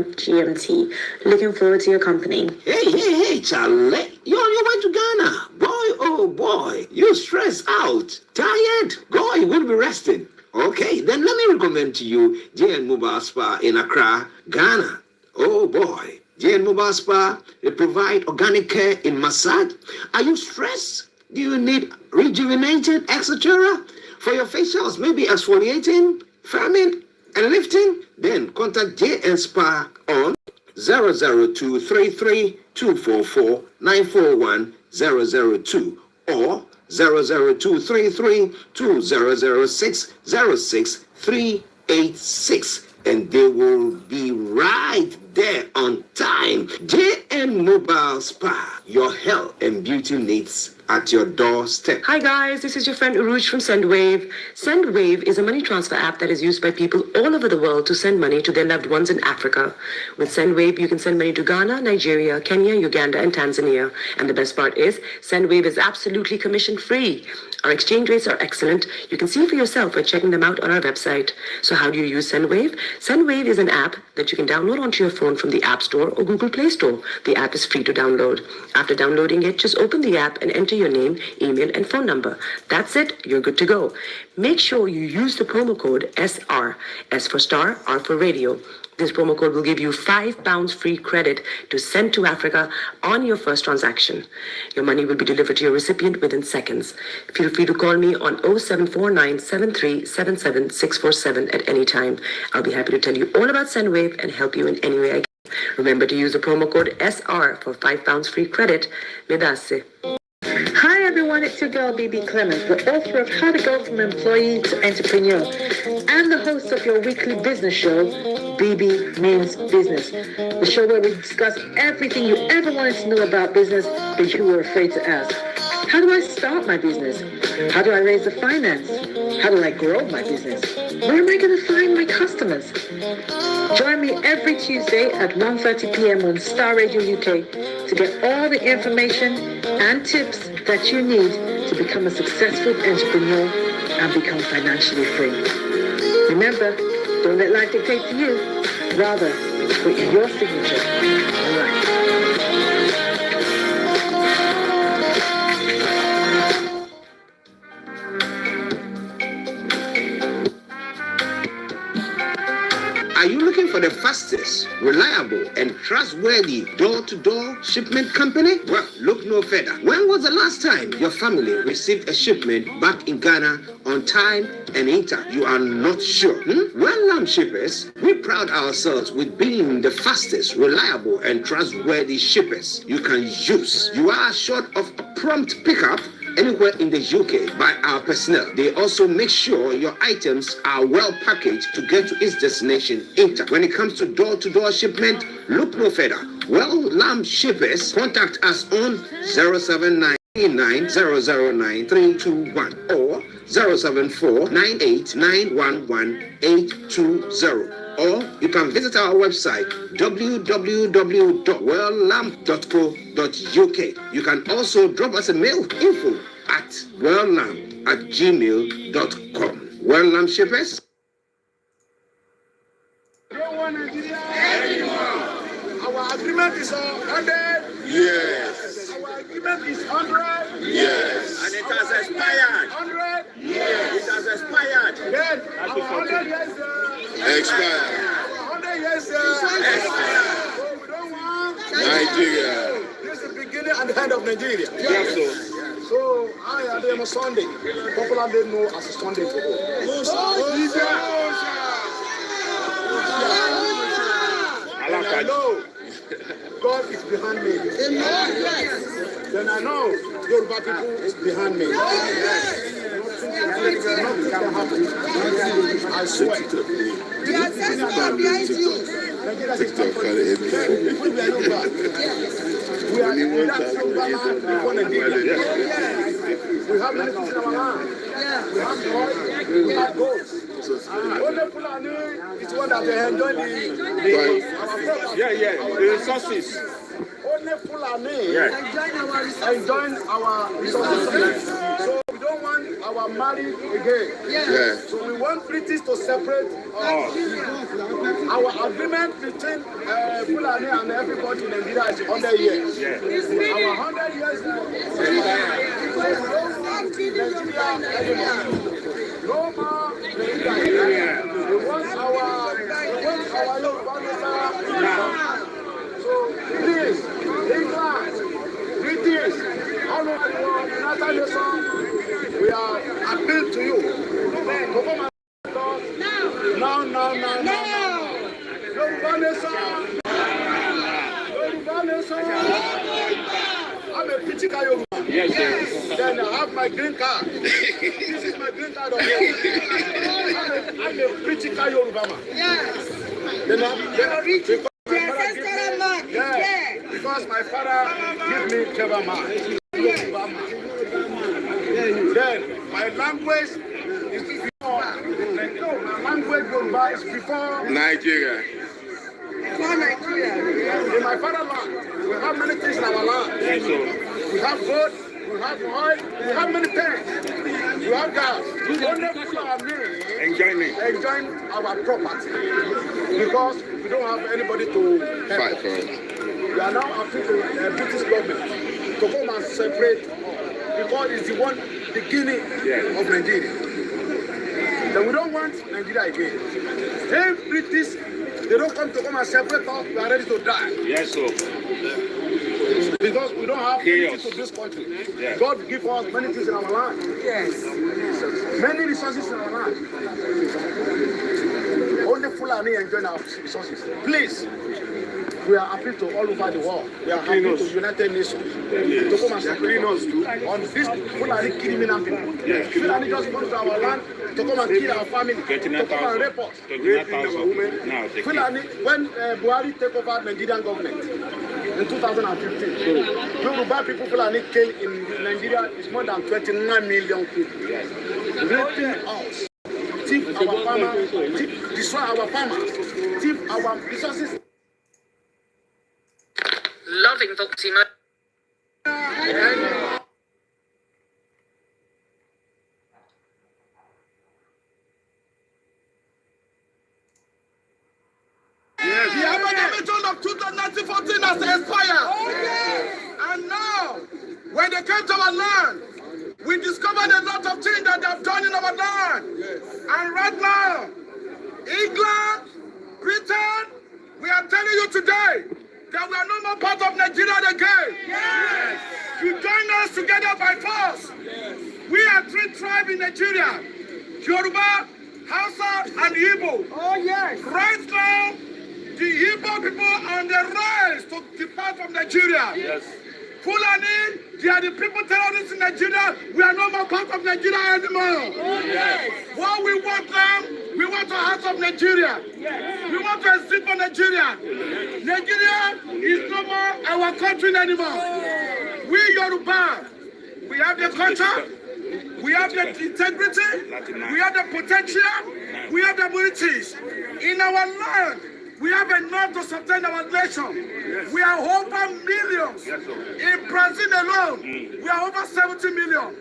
GMT. Looking forward to your company. Hey, Charlie. You're on your way to Ghana. Boy, oh boy. You're stressed out. Tired? Go, you will be resting. Okay, then let me recommend to you JN Mobile Spa in Accra, Ghana. Oh boy. JN Mobile Spa, they provide organic care in massage. Are you stressed? Do you need rejuvenated, etc.? For your facials, maybe exfoliating, firming, and lifting? Then contact JN Spa on 00233 244 941 002 or 00233 2006 06386, and they will be right there on time. JN Mobile Spa, your health and beauty needs at your doorstep. Hi guys, this is your friend Uruj from Sendwave. Sendwave is a money transfer app that is used by people all over the world to send money to their loved ones in Africa. With Sendwave, you can send money to Ghana, Nigeria, Kenya, Uganda, and Tanzania. And the best part is, Sendwave is absolutely commission-free. Our exchange rates are excellent. You can see for yourself by checking them out on our website. So how do you use Sendwave? Sendwave is an app that you can download onto your phone from the App Store or Google Play Store. The app is free to download. After downloading it, just open the app and enter your name, email, and phone number. That's it. You're good to go. Make sure you use the promo code SR. S for Star, R for Radio. This promo code will give you £5 free credit to send to Africa on your first transaction. Your money will be delivered to your recipient within seconds. Feel free to call me on 0749 7377 647 at any time. I'll be happy to tell you all about Sendwave and help you in any way I can. Remember to use the promo code SR for £5 free credit. Medase. Hi everyone, it's your girl BB Clement, the author of How to Go From Employee to Entrepreneur and the host of your weekly business show, BB Means Business, the show where we discuss everything you ever wanted to know about business but you were afraid to ask. How do I start my business? How do I raise the finance? How do I grow my business? Where am I going to find my customers? Join me every Tuesday at 1:30 p.m. on Starr Radio UK to get all the information and tips that you need to become a successful entrepreneur and become financially free. Remember, don't let life dictate to you. Rather, put your signature on life. Are you looking for the fastest, reliable, and trustworthy door-to-door shipment company? Well, look no further. When was the last time your family received a shipment back in Ghana on time and in time? You are not sure? Well-Lam shippers, we pride ourselves with being the fastest, reliable, and trustworthy shippers you can use. You are assured of a prompt pickup anywhere in the UK by our personnel. They also make sure your items are well packaged to get to its destination in time. When it comes to door-to-door shipment, look no further. Well-Lam shippers, contact us on 07990093321 or 07498911820. Or you can visit our website www.well-lam.co.uk. You can also drop us a mail, info@well-lam@gmail.com. Well-Lam shippers. Our agreement is 100. Yes. Our agreement is 100. Yes. And it has expired. 100. Yes. It has expired. Then our 100 years Expired. 100 years expired. So we don't want Nigeria. This is the beginning and the end of Nigeria. Yes, sir. So I am a Sunday. Popular they know as a Sunday for all. And I know God is behind me. Then I know Yoruba people is behind me. Nothing can happen. I swear. We are in that Yoruba land before Nigeria. We have many things in our land. We have oil, we have gold. Only Fulani is one that they enjoy the resources. Only Fulani enjoy our resources. So we don't don't want our marriage again. Yes. So we want British to separate our agreement between Fulani and everybody in Nigeria is 100 years. Yes. Our 100 years no more Nigeria. We want our so please, England, British, all over the world, United Nations, we are appeal to you. To come and no. Yoruba Nation. Yoruba Nation. I'm a Pichika Yoruba. Yes, yes. Then I have my green card. This is my green card. I'm a Pichika Yoruba man. Yes. Because my father gave me clever man. Then my language is before. No, my language Yoruba is before Nigeria. In my fatherland, we have many things in our land. Yes, sir. We have gold, we have oil, we have many things. We have gas. We only put our name enjoying our property because we don't have anybody to Fight for us. We are now appealing to the British government to come and separate because it's the beginning of Nigeria. Then we don't want Nigeria again. If British, they don't come and separate us, we are ready to die. Yes, sir. Because we don't have anything to this country. Yeah. God give us many things in our land. Yes. Many resources in our land. Only Fulani enjoy our resources. Please, we are appealing to all over the world. We are appealing to the United Nations to come and separate us on this Fulani criminal people. Yes. Fulani just come to our land to come and kill our family, to come and rape us. 29,000. Now, Fulani, when Buhari take over Nigerian government in 2015, Yoruba people Fulani killed in Nigeria is more than 29 million people. Raping us, thief our farmers, destroy our farmers, thief our resources. Loving Voxy Mo. The amalgamation of 2014 has expired. And now, when they came to our land, we discovered a lot of things that they have done in our land. And right now, England, Britain, we are telling you today that we are no more part of Nigeria again. Yes. You join us together by force. Yes. We are 3 tribes in Nigeria: Yoruba, Hausa, and Igbo. Oh yes. Right now, the Igbo people are on the rise to depart from Nigeria. Yes. Fulani, they are the people terrorists in Nigeria. We are no more part of Nigeria anymore. Oh, yes. What we want now, we want to house of Nigeria. Yes. We want to exit for Nigeria. Yes. Nigeria is no more our country anymore. Yes. We Yoruba, we have the culture, we have the integrity, we have the potential, we have the abilities. In our land, we have enough to sustain our nation. Yes. We are over millions. Yes, in Brazil alone, we are over 70 million.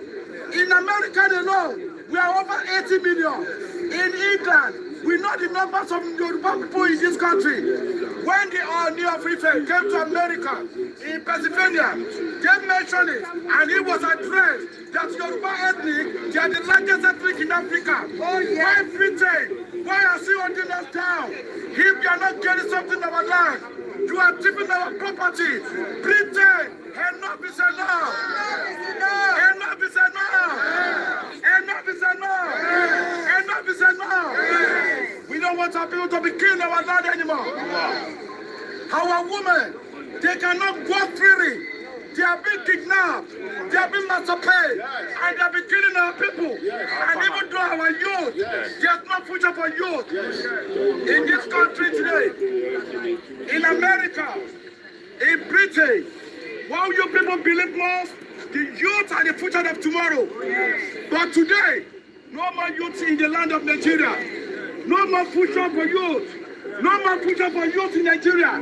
In America alone, we are over 80 million. In England, we know the numbers of Yoruba people in this country. When the Oni of Ife came to America, in Pennsylvania, they mentioned it, and it was addressed that Yoruba ethnic, they are the largest ethnic in Africa. Oh, yes. Why Britain? Why are you holding us down? If you are not getting something in our land, you are taking our property. Britain, enough is enough. Enough is enough. Enough is enough. Enough is enough. We don't want our people to be killed in our land anymore. Our women, they cannot go freely. They have been kidnapped, they have been massacred, and they have been killing our people. And even though our youth, there's no future for youth in this country today. In America, in Britain, while you people believe most, the youth are the future of tomorrow. But today, no more youth in the land of Nigeria. No more future for youth. No more future for youth in Nigeria.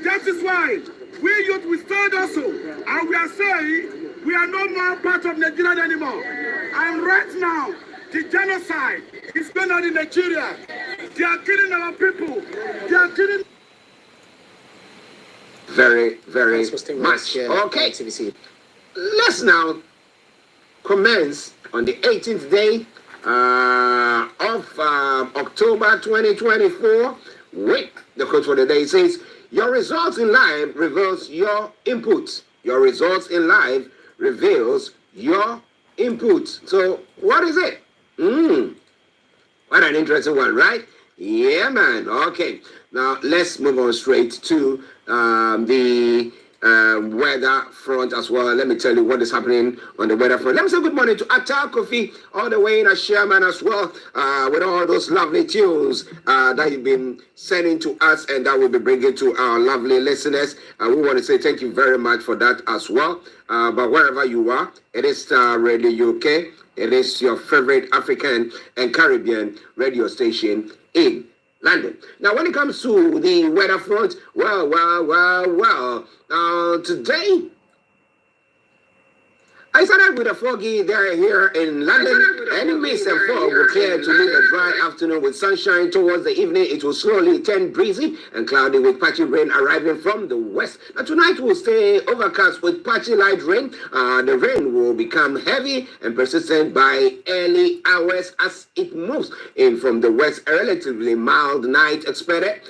That is why we youth, we stand also, and we are saying We are no more part of Nigeria anymore. And right now, the genocide is going on in Nigeria. They are killing our people. They are killing. Very, very much. Okay. Let's now commence on the 18th day of October 2024 with the quote for the day. It says, your results in life reveals your input. Your results in life reveals your input. So what is it? What an interesting one, right? Yeah, man. Okay. Now let's move on straight to the weather front as well. Let me tell you what is happening on the weather front. Let me say good morning to Atal Kofi all the way in Sherman as well, with all those lovely tunes that you've been sending to us and that we'll be bringing to our lovely listeners. We want to say thank you very much for that as well. But wherever you are, it is Starr Radio UK. It is your favorite African and Caribbean radio station in London. Now, when it comes to the weather front, well, today, I started with a foggy day here in London. Any mist and fog will clear to leave a dry afternoon with sunshine. Towards the evening, it will slowly turn breezy and cloudy with patchy rain arriving from the west. Now, tonight will stay overcast with patchy light rain. The rain will become heavy and persistent by early hours as it moves in from the west. A relatively mild night expected.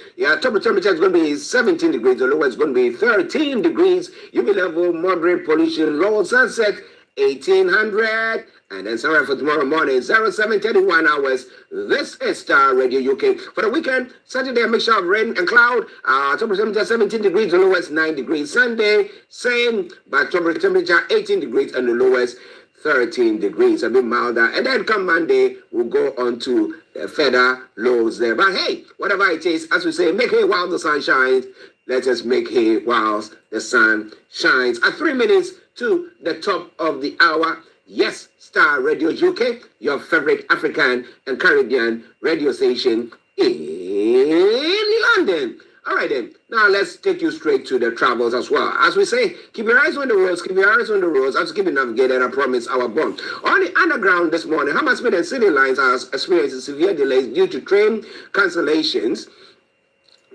Top temperature is going to be 17 degrees. The lowest is going to be 13 degrees. UV level, moderate pollution, low sunset, 1800, and then somewhere for tomorrow morning, 0731 hours. This is Starr Radio UK. For the weekend, Saturday, a mixture of rain and cloud. Top temperature 17 degrees, the lowest 9 degrees. Sunday, same, but top temperature 18 degrees and the lowest 13 degrees, a bit milder. And then come Monday, we'll go on to further lows there. But hey, whatever it is, as we say, make hay while the sun shines. Let us make hay whilst the sun shines. At 3 minutes to the top of the hour. Yes, Starr Radio UK, your favorite African and Caribbean radio station in London. All right then, now let's take you straight to the travels as well. As we say, keep your eyes on the roads, keep your eyes on the roads. As keep it navigated, I promise our bond. On the underground this morning, Hammersmith and City Lines are experiencing severe delays due to train cancellations.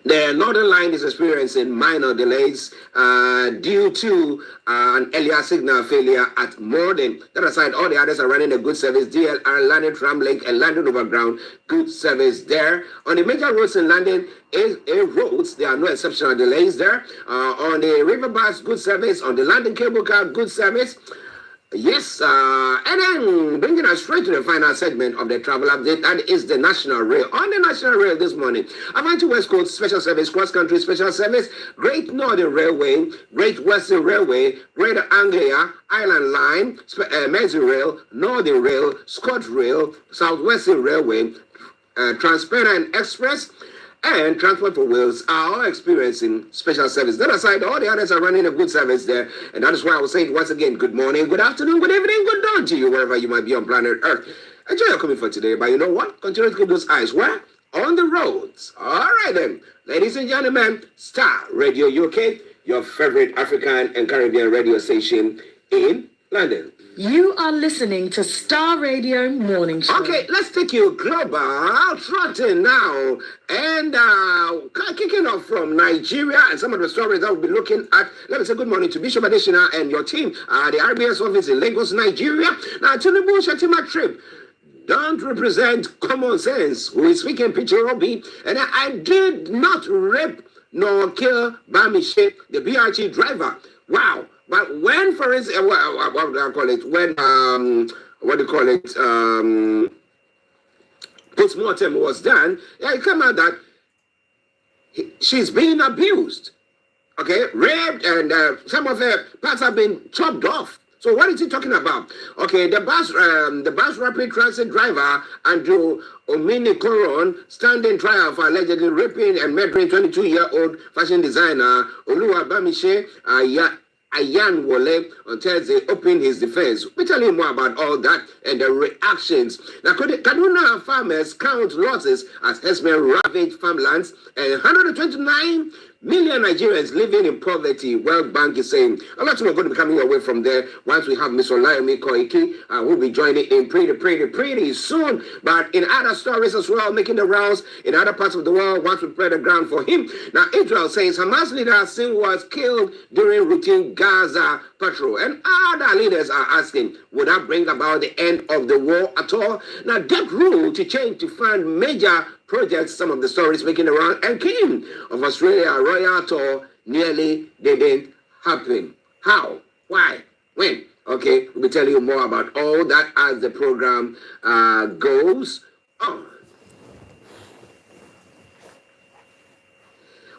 The Northern Line is experiencing minor delays due to an earlier signal failure at Morden. That aside, all the others are running a good service. DLR, London Tram Link, and London Overground, good service there. On the major roads in London, roads, there are no exceptional delays there. On the river bus, good service. On the London Cable Car, good service. Yes, and then bringing us straight to the final segment of the travel update, that is the National Rail. On the National Rail this morning, Avanti West Coast Special Service, Cross Country Special Service, Great Northern Railway, Great Western Railway, Greater Anglia, Island Line, Mersey Rail, Northern Rail, Scott Rail, Southwestern Railway, Transparent Express, and Transport for Wales are all experiencing special service. That aside, all the others are running a good service there. And that is why I will say it once again, good morning, good afternoon, good evening, good dawn to you, wherever you might be on planet Earth. Enjoy your coming for today, but you know what? Continue to keep those eyes where? On the roads. All right then, ladies and gentlemen, Starr Radio UK, your favorite African and Caribbean radio station in London. You are listening to Starr Radio Morning Show. Okay, let's take you global trotting now. And kicking off from Nigeria and some of the stories that we'll be looking at. Let me say good morning to Bishop Adeshina and your team, the RBS office in Lagos, Nigeria. Now, Tinubu Shatima trip don't represent common sense. Who is speaking Picture Obi? And I did not rape nor kill Bamishe, the BRT driver. Wow. But when, for instance, what do I call it? When, postmortem was done, it came out that she's being abused, okay, raped, and some of her parts have been chopped off. So what is he talking about? Okay, the bus rapid transit driver, Andrew Omini-Koron, standing trial for allegedly raping and murdering 22-year-old fashion designer Oluwa Bamishe Ayan Wole on Thursday opened his defense. We tell you more about all that and the reactions. Now, Kaduna farmers count losses as herdsmen ravage farmlands, and 129 million Nigerians living in poverty. World Bank is saying a lot more going to be coming away from there once we have Mr. Olayomi Koiki, who will be joining in pretty soon. But in other stories as well, making the rounds in other parts of the world, once we prepare the ground for him. Now, Israel says Hamas leader still was killed during routine Gaza patrol. And other leaders are asking, would that bring about the end of the war at all? Now, debt rule to change to fund major projects, some of the stories making around, and King of Australia royal tour nearly didn't happen. How? Why? When? Okay, we'll be telling you more about all that as the program goes on.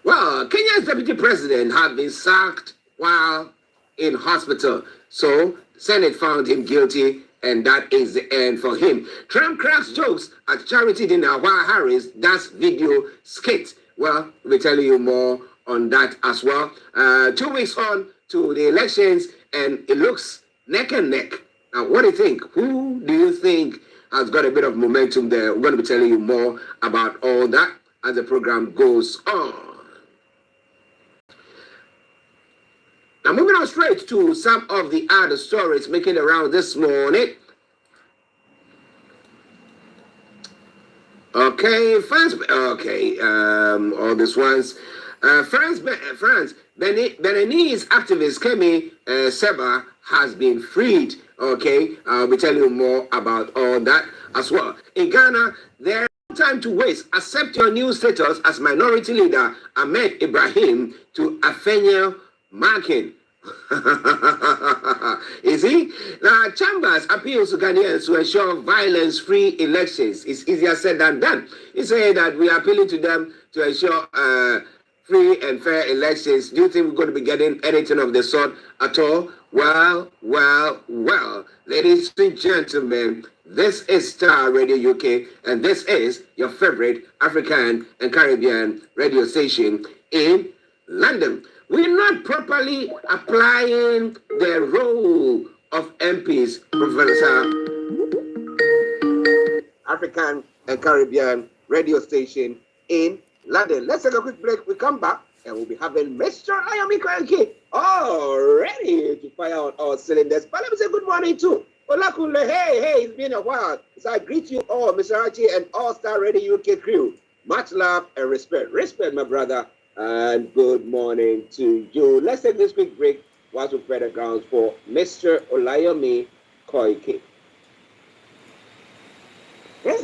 Well, Kenya's deputy president had been sacked while in hospital. So, Senate found him guilty, and that is the end for him. Trump cracks jokes at charity dinner while Harris does video skit. Well, we'll be telling you more on that as well. 2 weeks on to the elections, and it looks neck and neck. Now, what do you think? Who do you think has got a bit of momentum there? We're going to be telling you more about all that as the program goes on. Now, moving on straight to some of the other stories making around this morning. Okay, France. Okay, all these ones. France. Beninese activist Kemi Seba has been freed. Okay, I'll be telling you more about all that as well. In Ghana, there's no time to waste. Accept your new status as minority leader Ahmed Ibrahim to Afenyo Markin. You see? Now, Chambers appeals to Ghanaians to ensure violence-free elections. It's easier said than done. He said that we are appealing to them to ensure free and fair elections. Do you think we're going to be getting anything of the sort at all? Well. Ladies and gentlemen, this is Starr Radio UK, and this is your favorite African and Caribbean radio station in London. We're not properly applying the role of MPs, Professor. African and Caribbean radio station in London. Let's take a quick break. We come back and we'll be having Mr. Olayomi Koiki all ready to fire on all cylinders. But let me say good morning to OLAKUNLE. Hey, it's been a while. So I greet you all, Mr. Archie and all Starr Radio UK crew. Much love and respect. Respect, my brother. And good morning to you. Let's take this quick break while we prepare the grounds for Mr. Olayomi Koiki. Hey,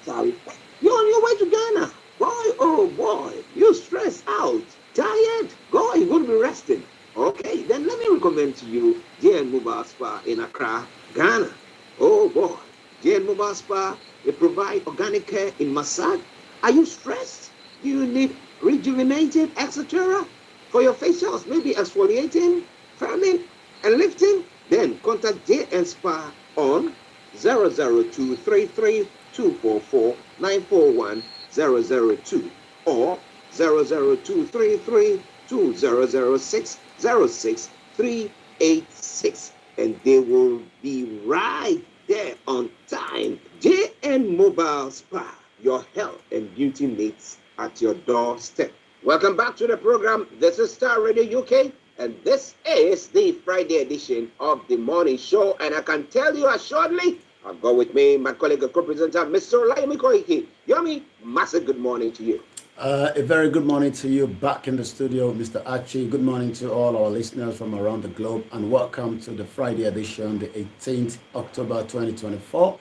Charlie. You're on your way to Ghana. Boy, oh boy, you're stressed out, tired. Go, you're going to be resting. Okay, then let me recommend to you JN Mobile Spa in Accra, Ghana. Oh boy, JN Mobile Spa, they provide organic care in massage. Are you stressed? Do you need rejuvenating, etc.? For your facials, maybe exfoliating, firming, and lifting? Then contact JN Spa on 00233 244 941 002 or 00233 2006 06386, and they will be right there on time. JN Mobile Spa, your health and beauty needs at your doorstep. Welcome back to the program. This is Starr Radio UK, and this is the Friday edition of the morning show. And I can tell you assuredly, I've got with me my colleague and co-presenter, Mr. Olayomi Koiki. Yomi, massive good morning to you. A very good morning to you back in the studio, Mr. Archie. Good morning to all our listeners from around the globe, and welcome to the Friday edition, the 18th October 2024.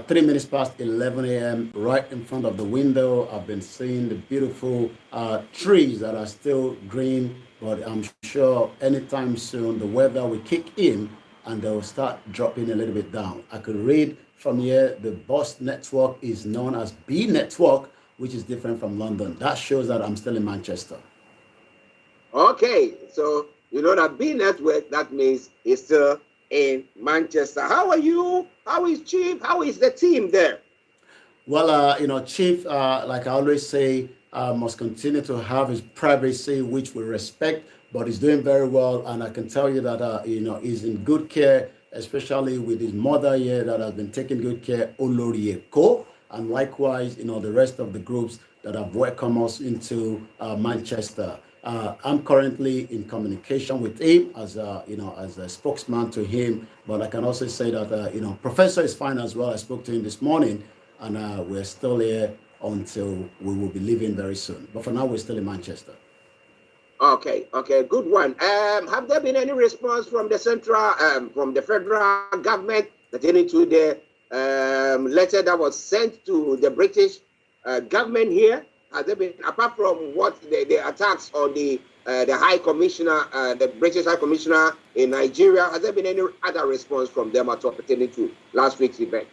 3 minutes past 11 a.m. right in front of the window. I've been seeing the beautiful trees that are still green, but I'm sure anytime soon the weather will kick in and they'll start dropping a little bit down. I could read from here, the bus network is known as B network, which is different from London. That shows that I'm still in Manchester. Okay, so you know that B network, that means it's still in Manchester. How are you? How is Chief? How is the team there? Well, Chief, like I always say, must continue to have his privacy, which we respect, but he's doing very well. And I can tell you that, he's in good care, especially with his mother here that has been taking good care, Olayomi, and likewise, the rest of the groups that have welcomed us into Manchester. I'm currently in communication with him as as a spokesman to him. But I can also say that Professor is fine as well. I spoke to him this morning, and we're still here until we will be leaving very soon. But for now, we're still in Manchester. Okay, good one. Have there been any response from the federal government pertaining to the letter that was sent to the British government here? Has there been, apart from what the attacks on the High Commissioner, the British High Commissioner in Nigeria, has there been any other response from them at all pertaining to last week's event?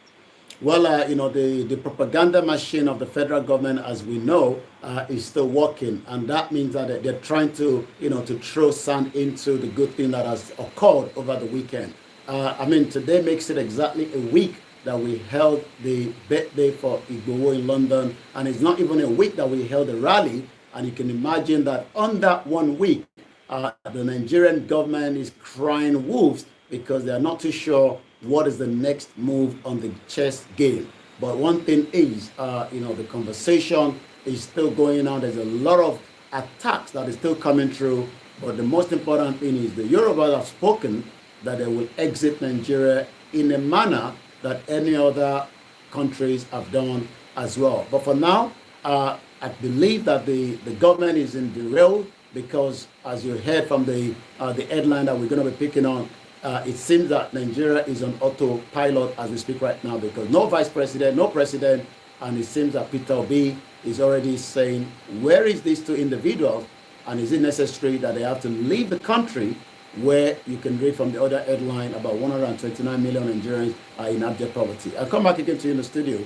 Well, the propaganda machine of the federal government, as we know, is still working, and that means that they're trying to, to throw sand into the good thing that has occurred over the weekend. Today makes it exactly a week that we held the birthday for Igboho in London, and it's not even a week that we held a rally. And you can imagine that on that 1 week, the Nigerian government is crying wolves because they are not too sure what is the next move on the chess game. But one thing is, the conversation is still going on. There's a lot of attacks that is still coming through. But the most important thing is the Yorubas have spoken that they will exit Nigeria in a manner that any other countries have done as well. But for now, I believe that the government is in derail because, as you heard from the headline that we're going to be picking on, it seems that Nigeria is on autopilot as we speak right now because no vice president, no president, and it seems that Peter Obi is already saying, where is these two individuals, and is it necessary that they have to leave the country, where you can read from the other headline about 129 million Nigerians are in abject poverty. I'll come back again to you in the studio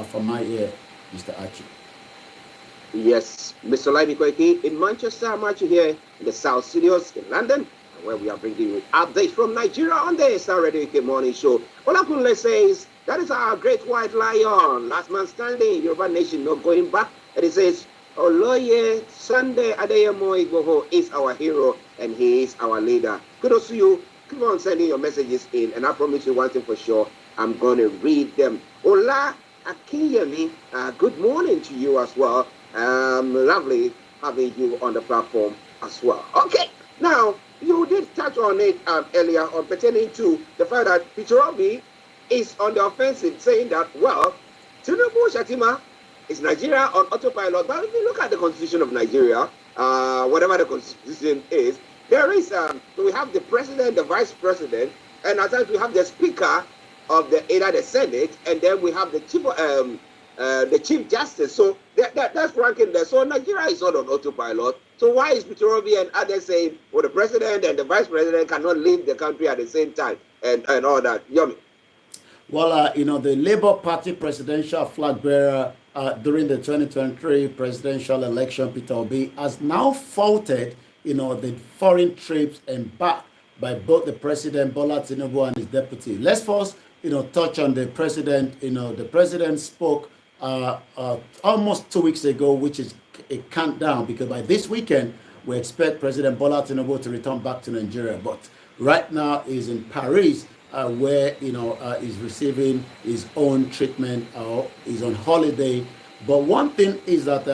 from my ear, Mr. Archie. Yes, Mr. Olayomi Koiki in Manchester. I'm Archie here in the South Studios in London, where we are bringing you updates from Nigeria on the Star Radio UK Morning Show. OLAKUNLE says, that is our great white lion, last man standing, Yoruba nation not going back. And it says, Oloye Sunday Adeyemo Igboho is our hero and he is our leader. Kudos to you. Keep on sending your messages in, and I promise you one thing for sure, I'm going to read them. Ola Akinyemi, good morning to you as well. Lovely having you on the platform as well. Okay, now, you did touch on it earlier on pertaining to the fact that Peter Obi is on the offensive, saying that, well, Tinubu Shatima is Nigeria on autopilot. But if you look at the constitution of Nigeria, whatever the constitution is, there is, we have the president, the vice president, and at times we have the speaker of either the Senate, and then we have the chief justice. So that's ranking there. So Nigeria is not on autopilot. So why is Peter Obi and others saying, well, the president and the vice president cannot leave the country at the same time and all that? Yomi. Well, the Labour Party presidential flag bearer during the 2023 presidential election, Peter Obi, has now faulted, the foreign trips embarked by both the president, Bola Tinubu, and his deputy. Let's first, touch on the president. The president spoke almost 2 weeks ago, which is a countdown, because by this weekend, we expect President Bola Tinubu to return back to Nigeria. But right now, he's in Paris, where he's receiving his own treatment, or he's on holiday. But one thing is that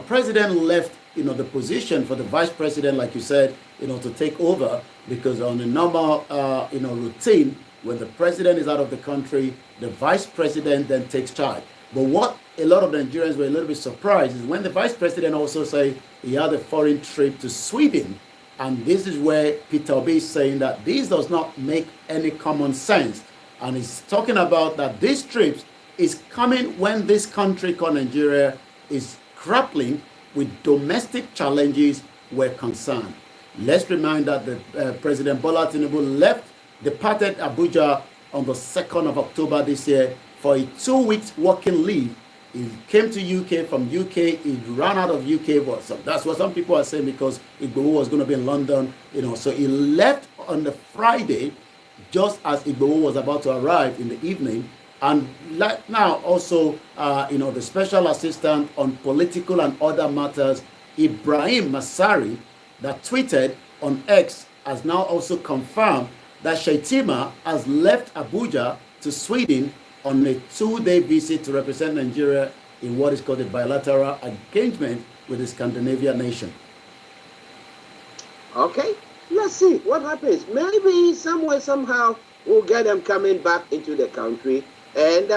president left the position for the vice president, like you said, to take over, because on a normal routine, when the president is out of the country, the vice president then takes charge. But what a lot of Nigerians were a little bit surprised is when the vice president also said he had a foreign trip to Sweden. And this is where Peter Obi is saying that this does not make any common sense. And he's talking about that this trip is coming when this country called Nigeria is grappling with domestic challenges we're concerned. Let's remind that the President Bola Tinubu departed Abuja on the 2nd of October this year for a 2 weeks working leave. He came to UK from UK. He ran out of UK. So that's what some people are saying, because Igboho was going to be in London. So he left on the Friday, just as Igboho was about to arrive in the evening. And now also, the special assistant on political and other matters, Ibrahim Masari, that tweeted on X, has now also confirmed that Shaitima has left Abuja to Sweden on a 2-day visit to represent Nigeria in what is called a bilateral engagement with the Scandinavian nation. Okay, let's see what happens. Maybe somewhere, somehow, we'll get them coming back into the country, and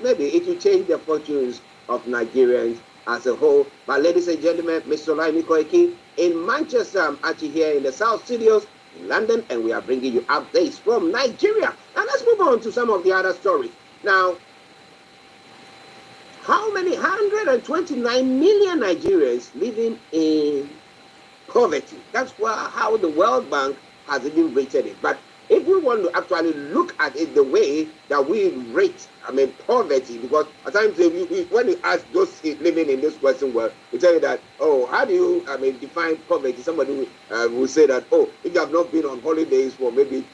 maybe it will change the fortunes of Nigerians as a whole. But ladies and gentlemen, Mr. Olayomi Koiki in Manchester, I'm actually here in the South Studios in London, and we are bringing you updates from Nigeria. Now let's move on to some of the other stories. Now, how many 129 million Nigerians living in poverty? That's how the World Bank has even rated it. But if we want to actually look at it the way that we rate, poverty, because at times when you ask those living in this Western world, we tell you that, oh, how do you, define poverty? Somebody will say that, oh, if you have not been on holidays for maybe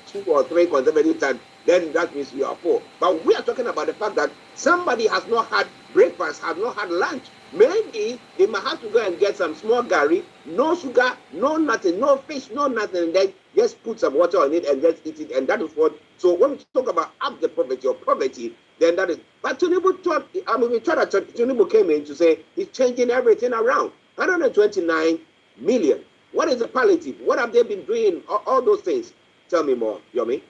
2 or 3 consecutive times, then that means you are poor. But we are talking about the fact that somebody has not had breakfast, has not had lunch. Maybe they might have to go and get some small gari, no sugar, no nothing, no fish, no nothing, and then just put some water on it and just eat it. And that is what, so when we talk about up the poverty or poverty, then that is, but Tinubu thought, we thought that Tinubu came in to say he's changing everything around. 129 million. What is the palliative? What have they been doing? All those things. Tell me more, Yomi.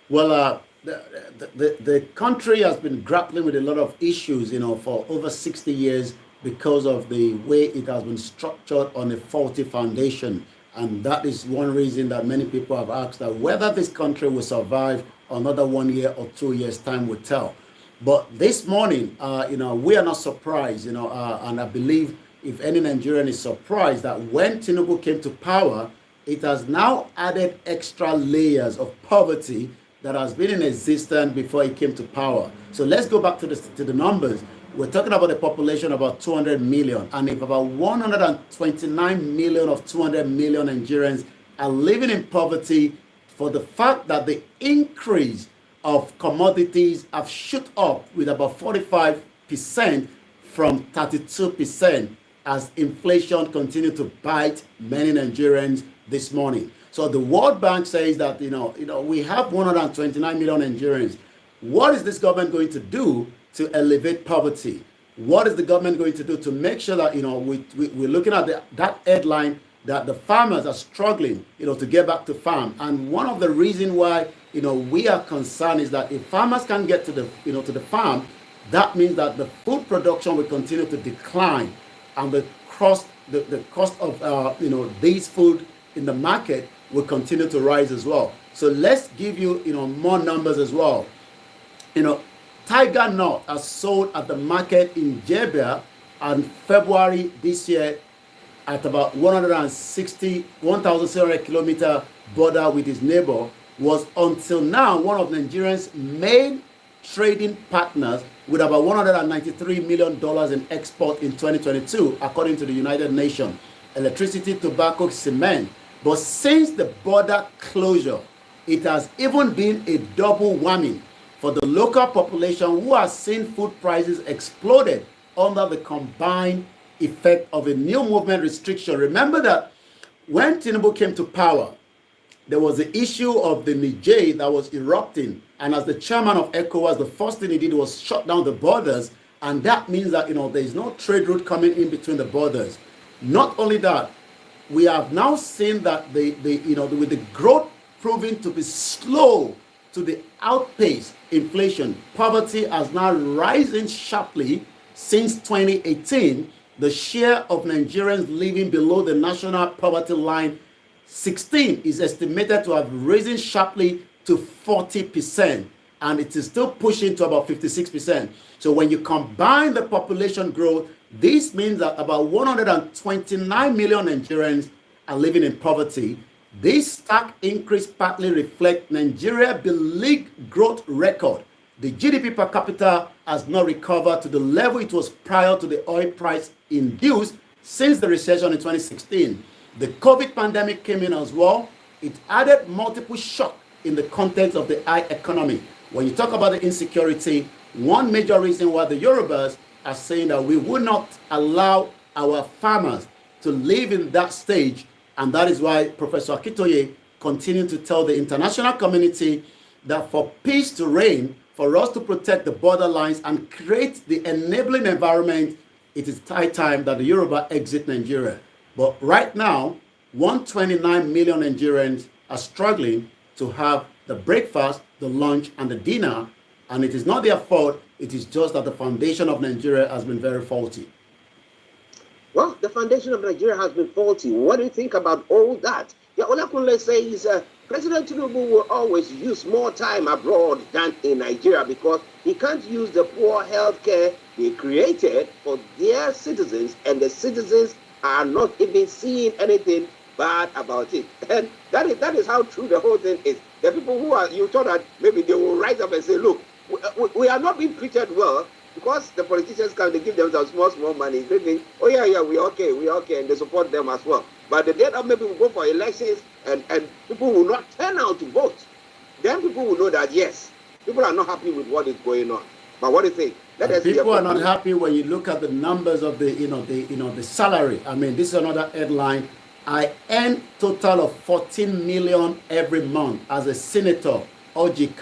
Well, the country has been grappling with a lot of issues, for over 60 years because of the way it has been structured on a faulty foundation. And that is one reason that many people have asked that whether this country will survive another 1 year or 2 years, time will tell. But this morning, we are not surprised, and I believe if any Nigerian is surprised that when Tinubu came to power, it has now added extra layers of poverty that has been in existence before it came to power. So let's go back to the numbers. We're talking about a population of about 200 million, and if about 129 million of 200 million Nigerians are living in poverty for the fact that the increase of commodities have shot up with about 45% from 32% as inflation continued to bite many Nigerians this morning. So the World Bank says that we have 129 million Nigerians. What is this government going to do to elevate poverty? What is the government going to do to make sure that we're looking at that headline that the farmers are struggling to get back to farm? And one of the reasons why we are concerned is that if farmers can't get to the to the farm, that means that the food production will continue to decline, and the cost of these food in the market will continue to rise as well. So let's give you more numbers as well. Tiger Nut has sold at the market in Jebel on February this year at about 1,600 kilometer border with his neighbor, was until now one of Nigeria's main trading partners with about $193 million in export in 2022, according to the United Nations. Electricity, tobacco, cement. But since the border closure, it has even been a double whammy for the local population, who has seen food prices exploded under the combined effect of a new movement restriction. Remember that when Tinubu came to power, there was the issue of the Niger that was erupting. And as the chairman of ECOWAS, the first thing he did was shut down the borders. And that means that, there is no trade route coming in between the borders. Not only that, we have now seen that with the growth proving to be slow to the outpace inflation, poverty has now risen sharply since 2018. The share of Nigerians living below the national poverty line 16 is estimated to have risen sharply to 40%, and it is still pushing to about 56%. So when you combine the population growth, this means that about 129 million Nigerians are living in poverty. This stark increase partly reflects Nigeria's beleaguered growth record. The GDP per capita has not recovered to the level it was prior to the oil price induced since the recession in 2016. The COVID pandemic came in as well. It added multiple shocks in the context of the high economy. When you talk about the insecurity, one major reason why the Yorubas are saying that we would not allow our farmers to live in that stage, and that is why Professor Akitoye continued to tell the international community that for peace to reign, for us to protect the borderlines and create the enabling environment, it is high time that the Yoruba exit Nigeria. But right now, 129 million Nigerians are struggling to have the breakfast, the lunch, and the dinner, and it is not their fault. It is just that the foundation of Nigeria has been very faulty. Well, the foundation of Nigeria has been faulty. What do you think about all that? Yeah, OLAKUNLE says President Tinubu will always use more time abroad than in Nigeria because he can't use the poor health care they created for their citizens, and the citizens are not even seeing anything bad about it. And that is how true the whole thing is. The people who are, you thought that maybe they will rise up and say, look, we are not being treated well because the politicians they give them some small money. They think, oh yeah, we're okay, and they support them as well. But the day that maybe we go for elections and people will not turn out to vote, then people will know that yes, people are not happy with what is going on. But what do you think? People are not happy when you look at the numbers of the salary. I mean, this is another headline. I earn total of 14 million every month as a senator. Archie,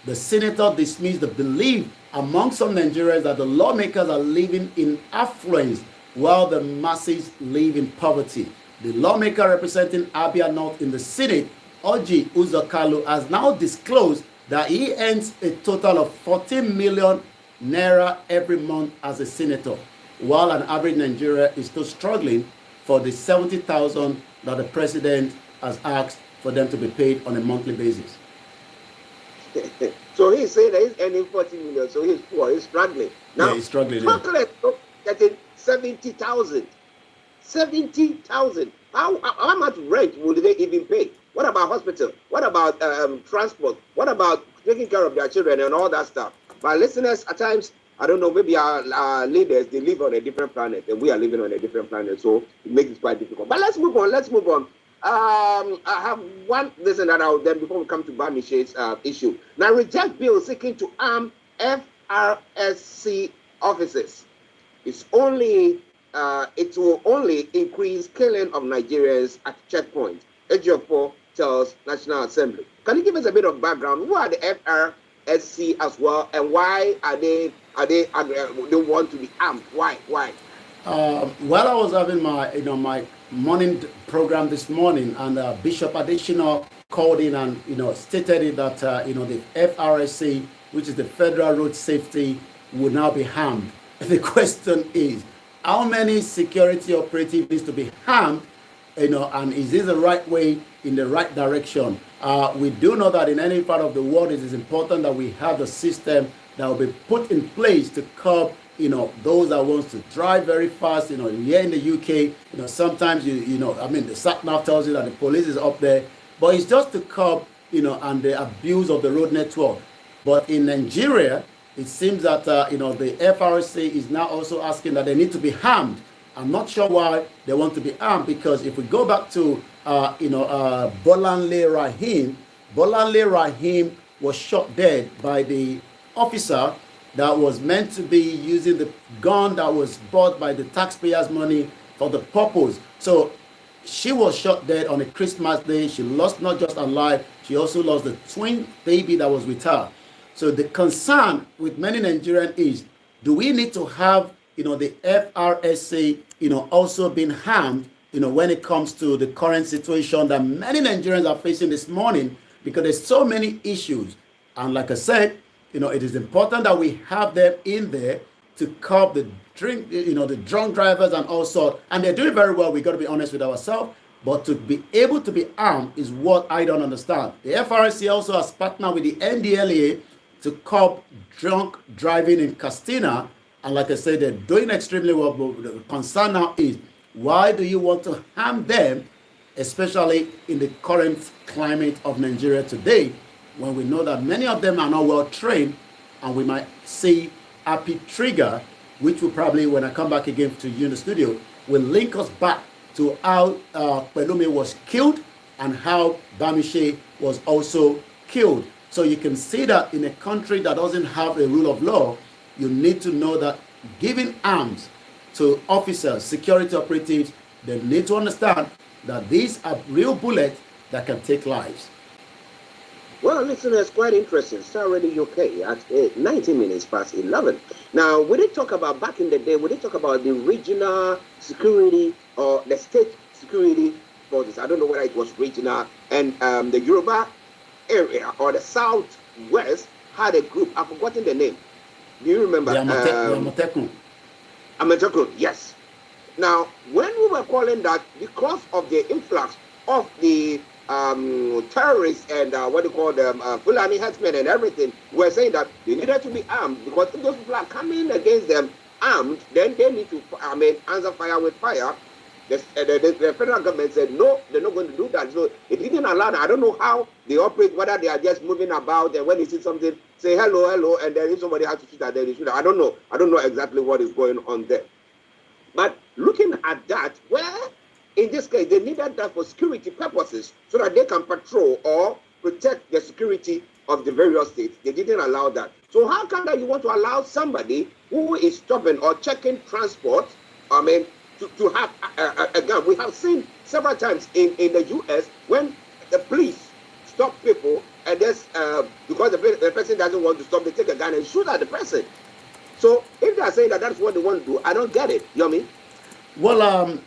the senator dismissed the belief among some Nigerians that the lawmakers are living in affluence while the masses live in poverty. The lawmaker representing Abia North in the Senate, Archie Uzakalu, has now disclosed that he earns a total of 14 million naira every month as a senator, while an average Nigerian is still struggling for the 70,000 that the president has asked for them to be paid on a monthly basis. So he's saying that he's earning 40 million, so he's poor, he's struggling. Now, yeah, he's struggling. Chocolate getting 70,000. 70,000. How much rent would they even pay? What about hospital? What about transport? What about taking care of their children and all that stuff? But listeners, at times, I don't know, maybe our leaders, they live on a different planet and we are living on a different planet, so it makes it quite difficult. But let's move on. I have one lesson that I'll then, before we come to Bamishe's issue. Now, reject bill seeking to arm FRSC officers. It will only increase killing of Nigerians at checkpoint. Ejiofor tells National Assembly. Can you give us a bit of background? Who are the FRSC as well, and why are they want to be armed? Why? While I was having my morning program this morning, and Bishop Additional called in and stated it that the FRSC, which is the Federal Road Safety, would now be harmed. The question is, how many security operatives needs to be harmed, and is this the right way, in the right direction? We do know that in any part of the world, it is important that we have a system that will be put in place to curb, those that wants to drive very fast. Here in the UK, sometimes the sat-nav tells you that the police is up there, but it's just to curb, and the abuse of the road network. But in Nigeria, it seems that the FRSC is now also asking that they need to be harmed. I'm not sure why they want to be armed, because if we go back to Bolanle Rahim was shot dead by the officer that was meant to be using the gun that was bought by the taxpayers' money for the purpose. So she was shot dead on a Christmas day. She lost not just her life, she also lost the twin baby that was with her. So the concern with many Nigerians is, do we need to have the FRSC also being harmed when it comes to the current situation that many Nigerians are facing this morning, because there's so many issues. And like I said, it is important that we have them in there to curb the drunk drivers and all sorts. And they're doing very well. We got to be honest with ourselves. But to be able to be armed is what I don't understand. The FRSC also has partnered with the NDLEA to curb drunk driving in Castina. And like I said, they're doing extremely well. But the concern now is, why do you want to harm them, especially in the current climate of Nigeria today, when we know that many of them are not well trained, and we might see Happy Trigger, which will probably, when I come back again to you in the studio, will link us back to how Pelumi was killed and how Bamishe was also killed. So you can see that in a country that doesn't have a rule of law, you need to know that giving arms to officers, security operatives, they need to understand that these are real bullets that can take lives. Well, listeners, quite interesting. Starr Radio UK at 19 minutes past 11. Now, we did talk about, back in the day, we did talk about the regional security or the state security forces. I don't know whether it was regional, and the Yoruba area or the southwest had a group. I've forgotten the name. Do you remember? Amatekun. Amatekun, yes. Now, when we were calling that, because of the influx of the terrorists and what do you call them, Fulani herdsmen and everything, we're saying that they needed to be armed, because if those people are coming against them armed, then they need to, answer fire with fire. The federal government said, no, they're not going to do that. So it didn't allow them. I don't know how they operate, whether they are just moving about, and when they see something, say hello, and then if somebody has to shoot at them, they shoot. I don't know exactly what is going on there. But looking at that, where in this case they needed that for security purposes, so that they can patrol or protect the security of the various states, they didn't allow that. So how come that you want to allow somebody who is stopping or checking transport, to have a gun? We have seen several times in the US when the police stop people, and there's because the person doesn't want to stop, they take a gun and shoot at the person. So if they are saying that that's what they want to do, I don't get it. You know what I mean? Well,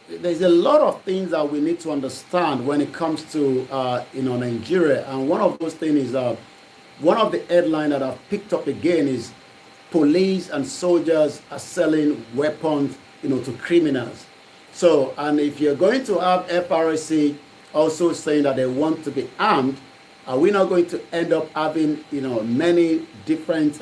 there's a lot of things that we need to understand when it comes to Nigeria, and one of those things is one of the headlines that I've picked up again is police and soldiers are selling weapons, to criminals. So, and if you're going to have FRSC also saying that they want to be armed, are we not going to end up having, many different,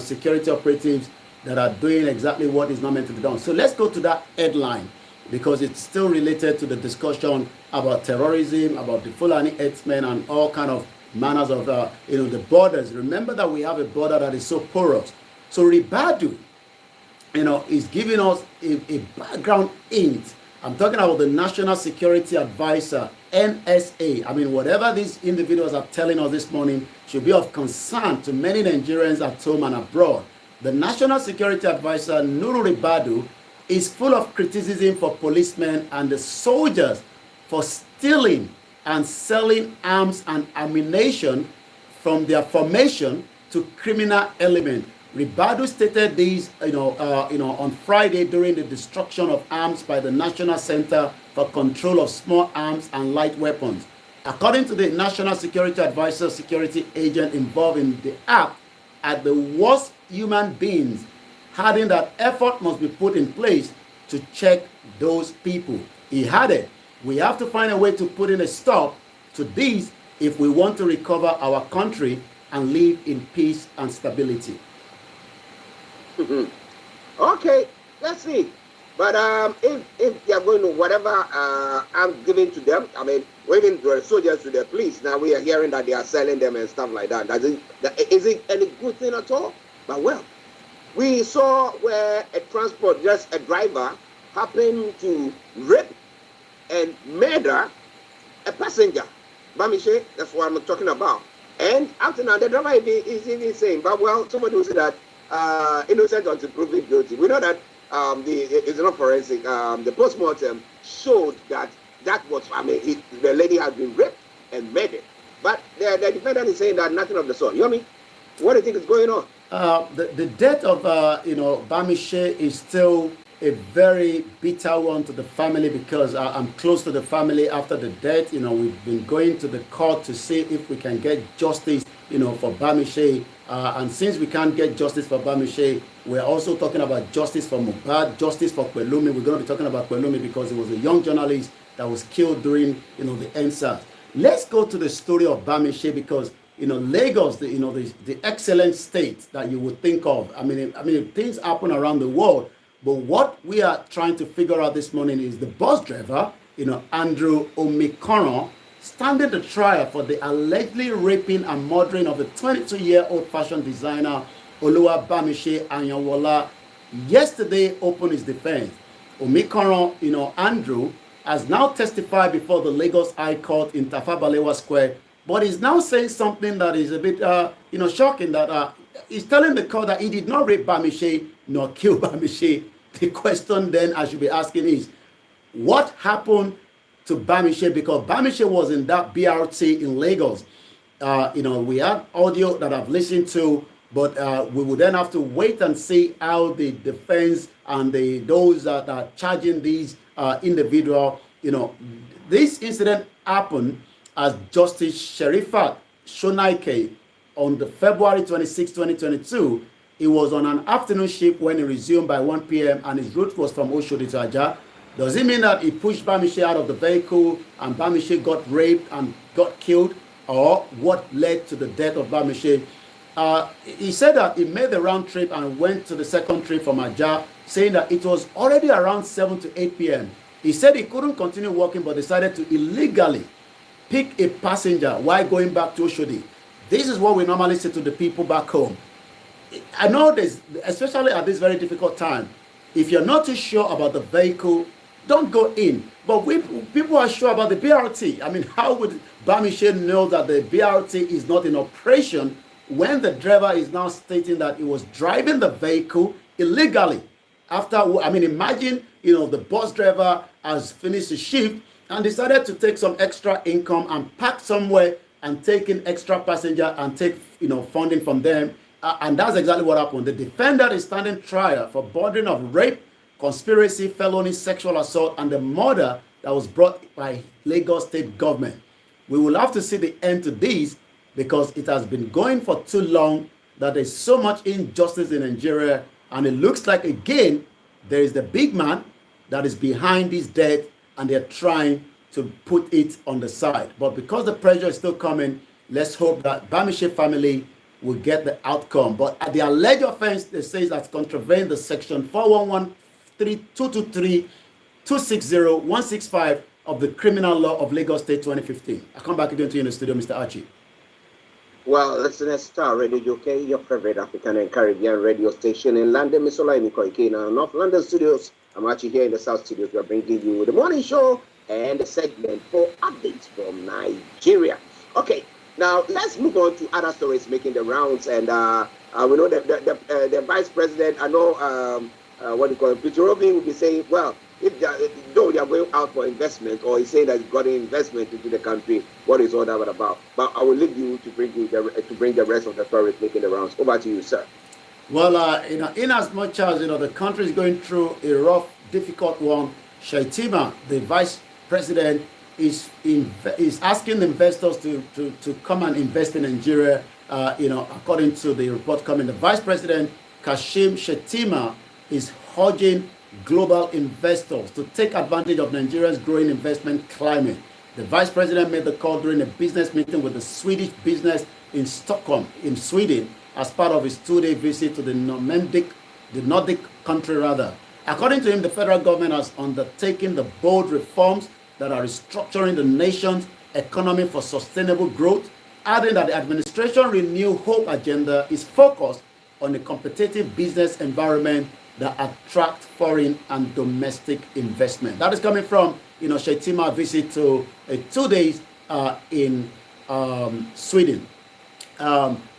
security operatives that are doing exactly what is not meant to be done? So let's go to that headline, because it's still related to the discussion about terrorism, about the Fulani herdsmen and all kind of manners of, the borders. Remember that we have a border that is so porous. So Ribadu, is giving us a background hint. I'm talking about the National Security Advisor, NSA. Whatever these individuals are telling us this morning should be of concern to many Nigerians at home and abroad. The National Security Advisor, Nuru Ribadu, is full of criticism for policemen and the soldiers for stealing and selling arms and ammunition from their formation to criminal elements. Ribadu stated this, on Friday during the destruction of arms by the National Center for Control of Small Arms and Light Weapons. According to the National Security Advisor, security agent involved in the act are the worst human beings, adding that effort must be put in place to check those people. He added, we have to find a way to put in a stop to this if we want to recover our country and live in peace and stability. Okay, let's see. But if they are going to whatever I'm giving to them, waving the soldiers to the police, now we are hearing that they are selling them and stuff like that. Is it any good thing at all? But well, we saw where a driver happened to rape and murder a passenger. Bamishe, that's what I'm talking about. And after now, the driver is even saying, but well, somebody will say that innocent until proven guilty. We know that it's not forensic. The postmortem showed that was, the lady had been raped and murdered. But the defendant is saying that nothing of the sort. You know what I mean? What do you think is going on? The death of, Bamishe is still a very bitter one to the family, because I'm close to the family after the death. We've been going to the court to see if we can get justice, for Bamishe. And since we can't get justice for Bamishe, we're also talking about justice for Mohbad, justice for Kwelumi. We're going to be talking about Kwelumi because he was a young journalist that was killed during, the NSAS. Let's go to the story of Bamishe, because, Lagos, the excellent state that you would think of. Things happen around the world. But what we are trying to figure out this morning is the bus driver, Andrew Omikoron, standing the trial for the allegedly raping and murdering of the 22-year-old fashion designer Oluwabamishe Anyanwola, yesterday opened his defense. Omikoron, Andrew, has now testified before the Lagos High Court in Tafawa Balewa Square, but he's now saying something that is a bit, shocking, that he's telling the court that he did not rape Bamishe nor kill Bamishe. The question then I should be asking is, what happened to Bamishe? Because Bamishe was in that BRT in Lagos. We had audio that I've listened to, but we would then have to wait and see how the defense and those that are charging these individual, This incident happened as Justice Sherifat Shonaike on the February 26, 2022. He was on an afternoon shift when he resumed by 1 p.m. and his route was from Oshodi to Ajah. Does it mean that he pushed Bamishe out of the vehicle and Bamishe got raped and got killed? Or what led to the death of Bamishe? He said that he made the round trip and went to the second trip from Ajah, saying that it was already around 7 to 8 p.m. He said he couldn't continue walking but decided to illegally pick a passenger while going back to Oshodi. This is what we normally say to the people back home. I know this, especially at this very difficult time, if you're not too sure about the vehicle, don't go in. But people are sure about the BRT. I mean, how would Bamishe know that the BRT is not in operation when the driver is now stating that he was driving the vehicle illegally? Imagine, the bus driver has finished his shift and decided to take some extra income and park somewhere and take in extra passenger and take, funding from them. And that's exactly what happened. The defendant is standing trial for bordering of rape, conspiracy, felony, sexual assault, and the murder that was brought by Lagos State government. We will have to see the end to this because it has been going for too long that there's so much injustice in Nigeria. And it looks like, again, there is the big man that is behind this death and they're trying to put it on the side. But because the pressure is still coming, let's hope that Bamishe family will get the outcome. But at the alleged offense, they say that's contravened the section 411-223-260-165 of the criminal law of Lagos State 2015. I come back again to you in the studio, Mr. Archie. Well, listeners, Starr Radio UK, your favorite African and Caribbean radio station in London, Miss Olayomi Koiki in our North London studios. I'm actually here in the South studios. We are bringing you the morning show and the segment for updates from Nigeria. Okay, now let's move on to other stories making the rounds. And we know that the vice president, I know, Peter Obi will be saying, well, though they are going out for investment, or he's saying that he's got an investment into the country, what is all that about? But I will leave you to bring the rest of the stories making the rounds. Over to you, sir. Well, in as much as the country is going through a rough, difficult one, Shaitima, the vice president, is asking investors to come and invest in Nigeria. According to the report coming, the vice president Kashim Shettima is urging global investors to take advantage of Nigeria's growing investment climate. The vice president made the call during a business meeting with the Swedish business in Stockholm, in Sweden, as part of his 2-day visit to the Nordic country rather. According to him, the federal government has undertaken the bold reforms that are restructuring the nation's economy for sustainable growth, adding that the administration Renew Hope agenda is focused on a competitive business environment that attract foreign and domestic investment. That is coming from Shettima's visit to 2 days in Sweden.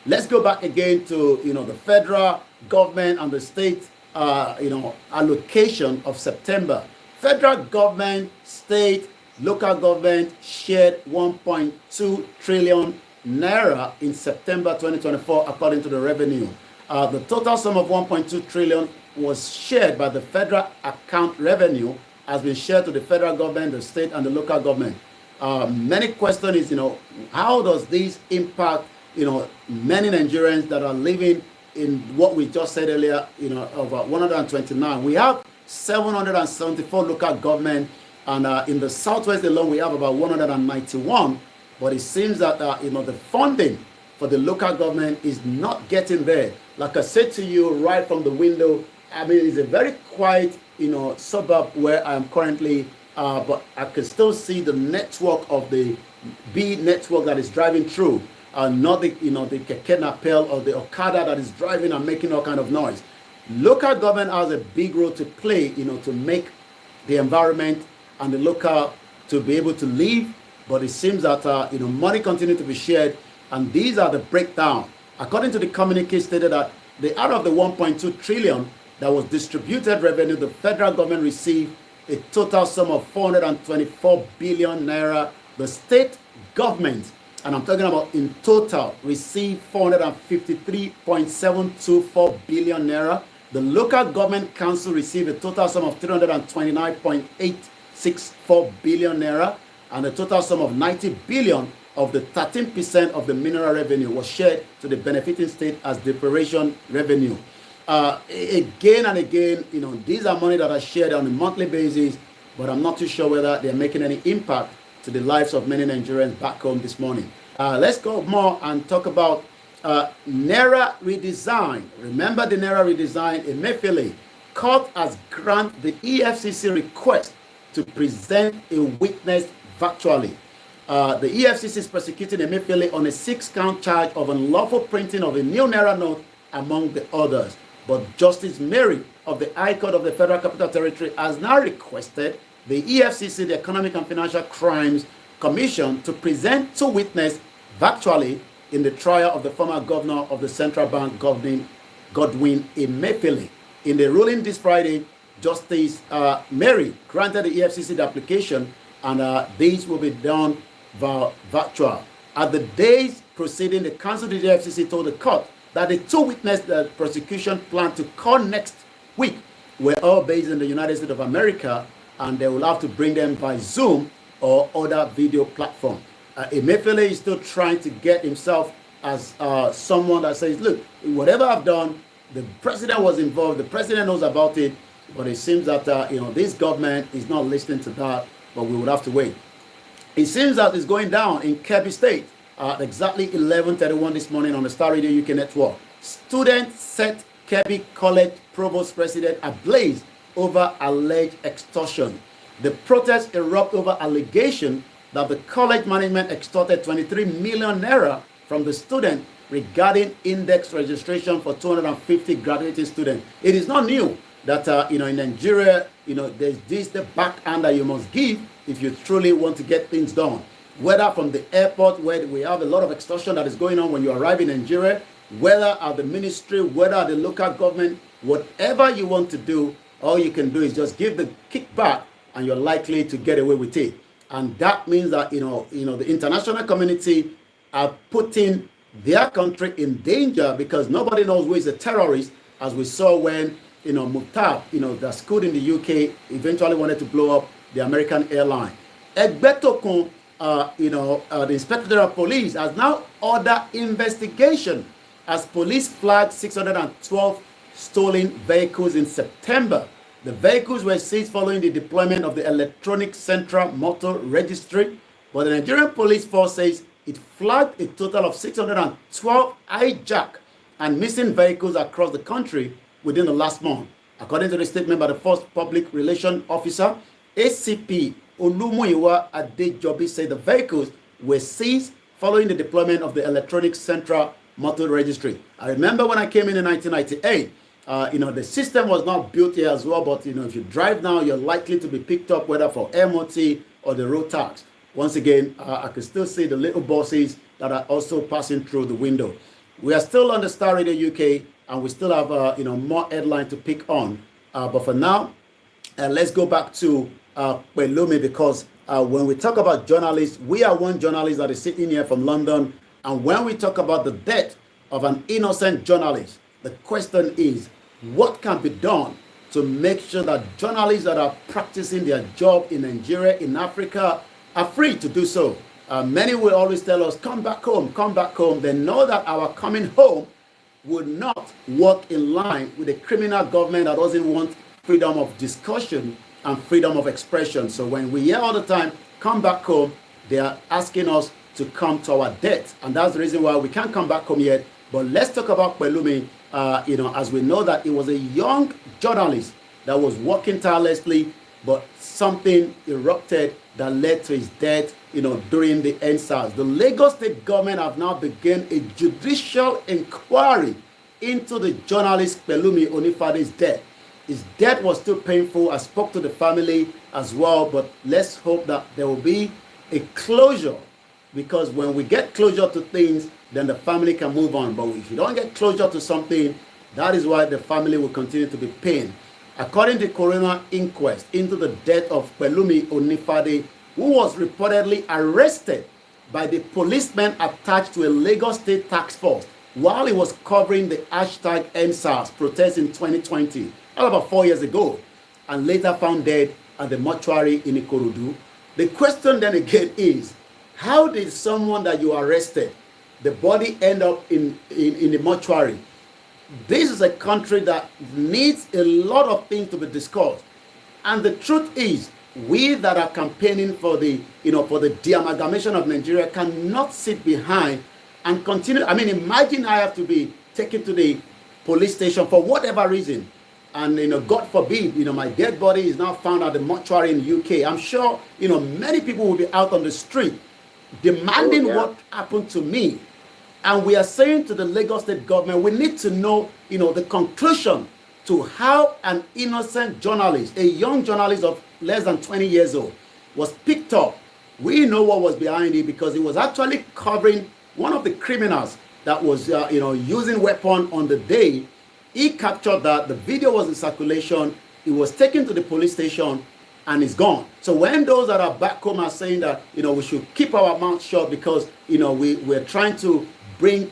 Let's go back again to the federal government and the state allocation of September. Federal government, state, local government shared 1.2 trillion naira in September 2024, according to the revenue. The total sum of 1.2 trillion was shared by the federal account revenue, has been shared to the federal government, the state, and the local government. Many question is, how does this impact, many Nigerians that are living in what we just said earlier, over 129. We have 774 local government, and in the Southwest alone, we have about 191. But it seems that, the funding for the local government is not getting there. Like I said to you right from the window, it's a very quiet, suburb where I am currently, but I can still see the network of the B network that is driving through, not the, the keke napel or the Okada that is driving and making all kind of noise. Local government has a big role to play, to make the environment and the local to be able to live. But it seems that, money continue to be shared, and these are the breakdown. According to the communique stated that out of the 1.2 trillion that was distributed revenue, the federal government received a total sum of 424 billion naira. The state government, and I'm talking about in total, received 453.724 billion naira. The local government council received a total sum of 329.864 billion naira. and a total sum of 90 billion of the 13% of the mineral revenue was shared to the benefiting state as deprivation revenue. Again and again, these are money that are shared on a monthly basis, but I'm not too sure whether they're making any impact to the lives of many Nigerians back home this morning. Let's go more and talk about Naira redesign. Remember the Naira redesign? Emefiele court has granted the EFCC request to present a witness virtually. The EFCC is prosecuting Emefiele on a 6-count charge of unlawful printing of a new Naira note, among the others. But Justice Mary of the High Court of the Federal Capital Territory has now requested the EFCC, the Economic and Financial Crimes Commission, to present 2 witnesses virtually in the trial of the former governor of the Central Bank, Godwin Emefiele. In the ruling this Friday, Justice Mary granted the EFCC the application, and these will be done via virtual. At the day's proceeding, the counsel to the EFCC told the court that the 2 witnesses that the prosecution planned to call next week were all based in the United States of America, and they will have to bring them by Zoom or other video platform. Emefiele is still trying to get himself as someone that says, look, whatever I've done, the president was involved, the president knows about it, but it seems that this government is not listening to that, but we would have to wait. It seems that it's going down in Kebbi State at exactly 11:31 this morning on the Starr Radio UK network. Students set Kebbi College Provost President ablaze over alleged extortion. The protest erupted over allegation that the college management extorted 23 million naira from the student regarding index registration for 250 graduating students. It is not new that in Nigeria, there's the backhand that you must give if you truly want to get things done. Whether from the airport, where we have a lot of extortion that is going on when you arrive in Nigeria, whether at the ministry, whether at the local government, whatever you want to do, all you can do is just give the kickback, and you're likely to get away with it. And that means that the international community are putting their country in danger, because nobody knows who is a terrorist, as we saw when Mukhtar, that school in the UK, eventually wanted to blow up the American airline. Egbetokun, the Inspector General of Police has now ordered investigation as police flagged 612 stolen vehicles in September. The vehicles were seized following the deployment of the electronic central motor registry, but the Nigerian police force says it flagged a total of 612 hijacked and missing vehicles across the country within the last month. According to the statement by the first public relations officer, ACP Olumuyiwa Adejobi said the vehicles were seized following the deployment of the electronic central motor registry. I remember when I came in 1998, the system was not built here as well, but if you drive now, you're likely to be picked up whether for MOT or the road tax. Once again, I can still see the little buses that are also passing through the window. We are still on the Starr Radio UK, and we still have more headline to pick on. But for now, let's go back to Well-Lam, because when we talk about journalists, we are one journalist that is sitting here from London, and when we talk about the death of an innocent journalist, the question is, what can be done to make sure that journalists that are practicing their job in Nigeria, in Africa, are free to do so? Many will always tell us, come back home, come back home. They know that our coming home would not work in line with a criminal government that doesn't want freedom of discussion and freedom of expression. So when we hear all the time, come back home, they are asking us to come to our death. And that's the reason why we can't come back home yet. But let's talk about Well-Lam, as we know that he was a young journalist that was working tirelessly, but something erupted that led to his death, during the NSAS. The Lagos State government have now begun a judicial inquiry into the journalist Pelumi Onifade's death. His death was still painful. I spoke to the family as well, but let's hope that there will be a closure, because when we get closure to things, then the family can move on. But if you don't get closure to something, that is why the family will continue to be pained. According to the coroner inquest into the death of Pelumi Onifade, who was reportedly arrested by the policeman attached to a Lagos State task force while he was covering the hashtag NSAS protest in 2020, about 4 years ago, and later found dead at the mortuary in Ikorodu. The question then again is, how did someone that you arrested, the body end up in the mortuary? This is a country that needs a lot of things to be discussed. And the truth is, we that are campaigning for the, for the de-amalgamation of Nigeria cannot sit behind and continue. I mean, imagine I have to be taken to the police station for whatever reason. And, God forbid, my dead body is now found at the mortuary in the UK. I'm sure, many people will be out on the street demanding what happened to me. And we are saying to the Lagos State government, we need to know, the conclusion to how an innocent journalist, a young journalist of less than 20 years old, was picked up. We know what was behind it because he was actually covering one of the criminals that was, using weapon on the day. He captured that. The video was in circulation. He was taken to the police station and is gone. So when those that are back home are saying that, we should keep our mouth shut because, we're trying to bring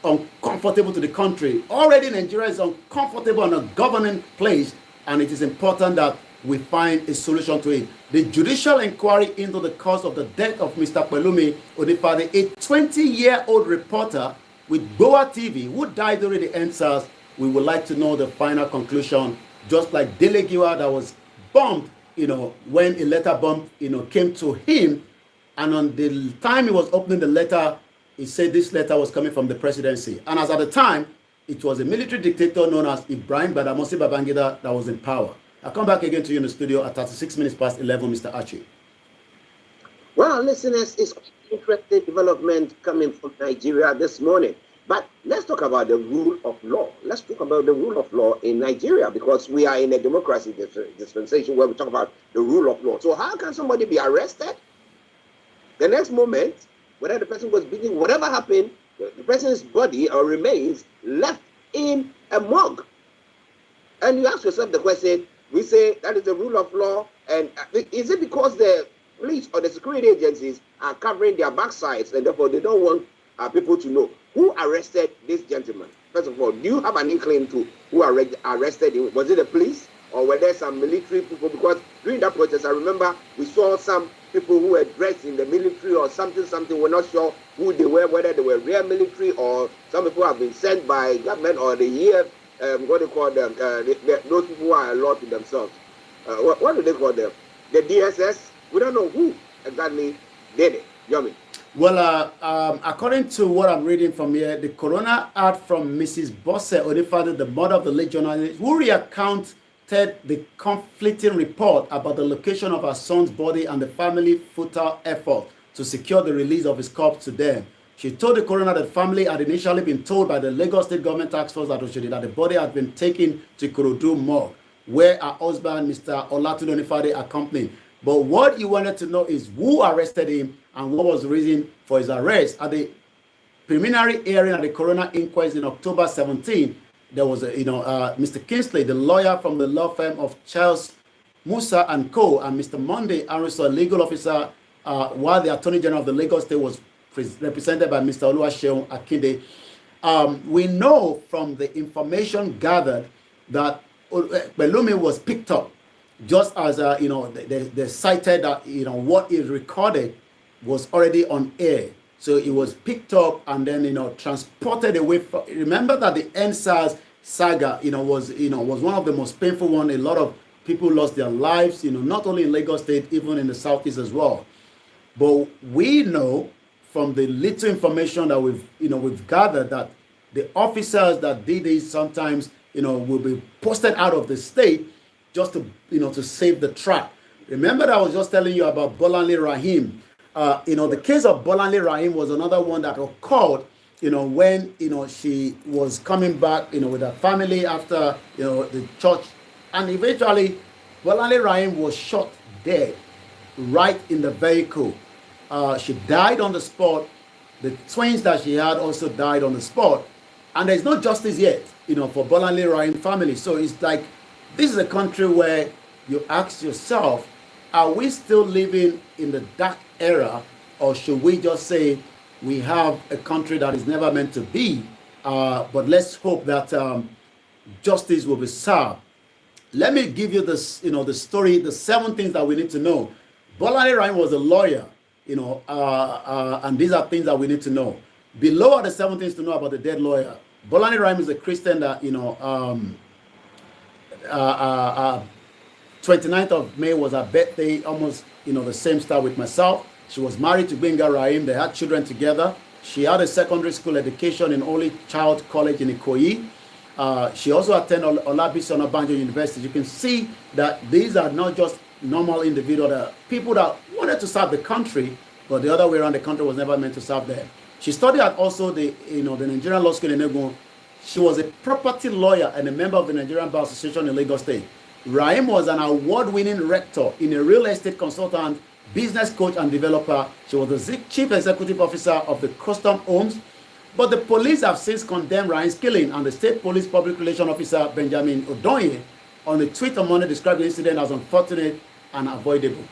uncomfortable to the country. Already Nigeria is uncomfortable in a governing place, and it is important that we find a solution to it. The judicial inquiry into the cause of the death of Mr. Olayomi Koiki, a 20-year-old reporter with Goa TV who died during the NSAS, we would like to know the final conclusion. Just like Delegiwa that was bombed, when a letter bomb, came to him, and on the time he was opening the letter, he said this letter was coming from the presidency. And as at the time, it was a military dictator known as Ibrahim Badamasi Babangida that was in power. I'll come back again to you in the studio at 36 minutes past 11, Mr. Archie. Well, listeners, it's interesting development coming from Nigeria this morning. But let's talk about the rule of law. Let's talk about the rule of law in Nigeria, because we are in a democracy dispensation where we talk about the rule of law. So how can somebody be arrested? The next moment, whether the person was beaten, whatever happened, the person's body or remains left in a morgue. And you ask yourself the question, we say that is the rule of law, and is it because the police or the security agencies are covering their backsides and therefore they don't want people to know who arrested this gentleman? First of all, do you have an inkling to who arrested him? Was it the police or were there some military people? Because during that protest, I remember we saw some people who were dressed in the military or something. We're not sure who they were, whether they were real military or some people have been sent by government or the year, what do they call them? Those people who are a law to themselves. What do they call them? The DSS? We don't know who exactly did it. Yomi. Well, according to what I'm reading from here, the coroner heard from Mrs. Bosse Odifade, the mother of the late journalist, who recounted the conflicting report about the location of her son's body and the family futile effort to secure the release of his corpse to them. She told the coroner that the family had initially been told by the Lagos State Government Task Force that the body had been taken to Ikorodu morgue, where her husband, Mr. Olatunde Onifade, accompanied. But what you wanted to know is who arrested him and what was the reason for his arrest. At the preliminary hearing at the coroner inquest in October 17, there was Mr. Kingsley, the lawyer from the law firm of Charles Musa and Co., and Mr. Monday Aruso, legal officer, while the Attorney General of the Lagos State was represented by Mr. Oluwaseun Akinde. We know from the information gathered that Olayomi was picked up, just as they cited that what is recorded was already on air. So it was picked up and then transported away from. Remember that the NSAS saga was one of the most painful one. A lot of people lost their lives, not only in Lagos State, even in the southeast as well. But we know from the little information that we've gathered that the officers that did this sometimes will be posted out of the state just to save the track. Remember that I was just telling you about Bolanle Rahim. The case of Bolanle Rahim was another one that occurred, when, she was coming back, with her family after, the church. And eventually, Bolanle Rahim was shot dead right in the vehicle. She died on the spot. The twins that she had also died on the spot. And there's no justice yet, for Bolanle Rahim family. So it's like, this is a country where you ask yourself, are we still living in the dark era, or should we just say we have a country that is never meant to be? But let's hope that justice will be served. Let me give you this, the story, the 7 things that we need to know. Bolani Rahim was a lawyer, and these are things that we need to know. Below are the 7 things to know about the dead lawyer. Bolani Rahim is a Christian that, 29th of May was her birthday, almost, the same start with myself. She was married to Benga Rahim. They had children together. She had a secondary school education in Only Child College in Ikoyi. She also attended Olabisi Onabanjo University. You can see that these are not just normal individuals, that people that wanted to serve the country, but the other way around, the country was never meant to serve them. She studied at also the Nigerian Law School in Enugu. She was a property lawyer and a member of the Nigerian Bar Association in Lagos State. Rahim was an award-winning rector in a real estate consultant, business coach and developer. She was the chief executive officer of the Custom Homes. But the police have since condemned Rahim's killing, and the state police public relations officer Benjamin Odonye on the tweet on Monday described the incident as unfortunate and avoidable.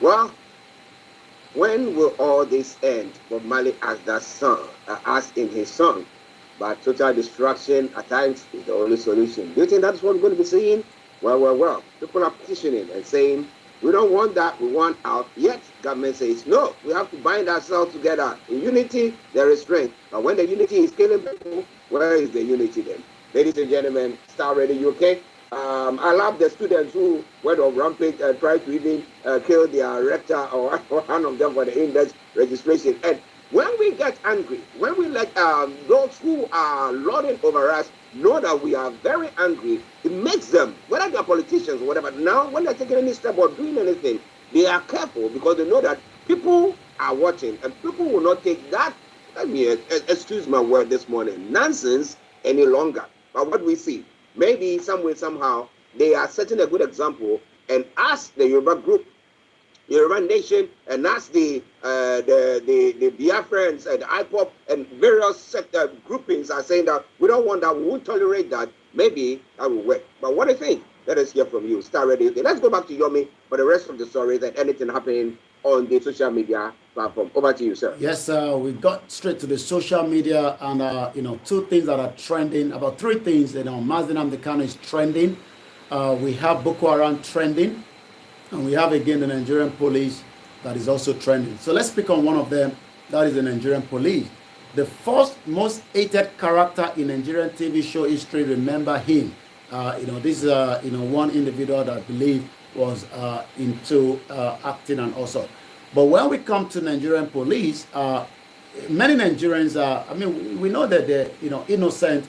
Well, when will all this end? Bob Marley asked in his song, but total destruction at times is the only solution. Do you think that's what we're going to be seeing? Well. People are petitioning and saying, we don't want that, we want out. Yet, government says, no, we have to bind ourselves together. In unity, there is strength. But when the unity is killing people, where is the unity then? Ladies and gentlemen, Starr Radio UK. I love the students who went on rampage and tried to even kill their rector or one of them for the index registration. And when we get angry, when we let those who are lording over us know that we are very angry, it makes them, whether they are politicians or whatever, now when they're taking any step or doing anything, they are careful because they know that people are watching and people will not take that, let me excuse my word this morning, nonsense any longer. But what we see, maybe some way, somehow, they are setting a good example and ask the Yoruba group, Yoruba nation, and ask the Biafrans and the IPOP and various groupings are saying that we don't want that, we won't tolerate that. Maybe that will work. But what do you think? Let us hear from you. Starr Radio. Okay, let's go back to Yomi for the rest of the stories and anything happening on the social media platform. Over to you, sir. Yes, we got straight to the social media, and 2 things that are trending. About 3 things. Mazi Nnamdi Kanu is trending. We have Boko Haram trending, and we have again the Nigerian police that is also trending. So let's pick on one of them. That is the Nigerian police. The first most hated character in Nigerian TV show history. Remember him. This is one individual that I believe was into acting and also. But when we come to Nigerian police, many Nigerians are, we know that they're, innocent.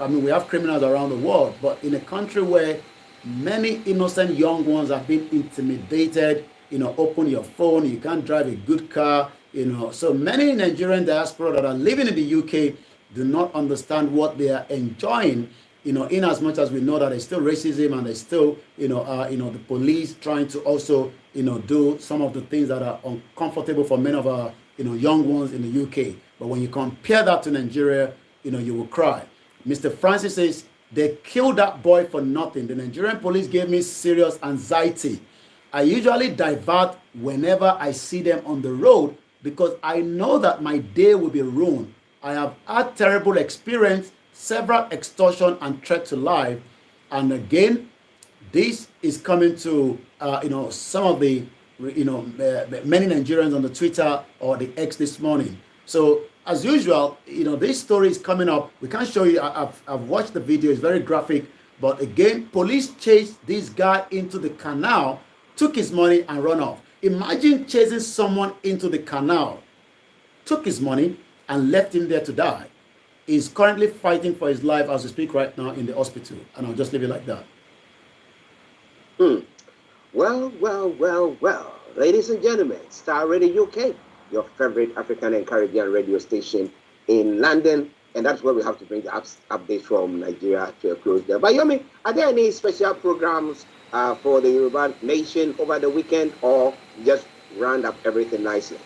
We have criminals around the world, but in a country where many innocent young ones have been intimidated, open your phone, you can't drive a good car, So many Nigerian diaspora that are living in the UK do not understand what they are enjoying, in as much as we know that there's still racism and there's still, the police trying to also, do some of the things that are uncomfortable for many of our, young ones in the UK. But when you compare that to Nigeria, you will cry. Mr. Francis says, they killed that boy for nothing. The Nigerian police gave me serious anxiety. I usually divert whenever I see them on the road because I know that my day will be ruined. I have had terrible experience, several extortion and threat to life. And again, this is coming to, some of the, many Nigerians on the Twitter or the X this morning. So as usual, this story is coming up. We can't show you. I've watched the video. It's very graphic. But again, police chased this guy into the canal, took his money and run off. Imagine chasing someone into the canal, took his money and left him there to die. He's currently fighting for his life as we speak right now in the hospital. And I'll just leave it like that. Well. Ladies and gentlemen, Starr Radio UK, your favorite African and Caribbean radio station in London. And that's where we have to bring the updates from Nigeria to a close there. But Yomi, are there any special programs for the Yoruba nation over the weekend, or just round up everything nicely?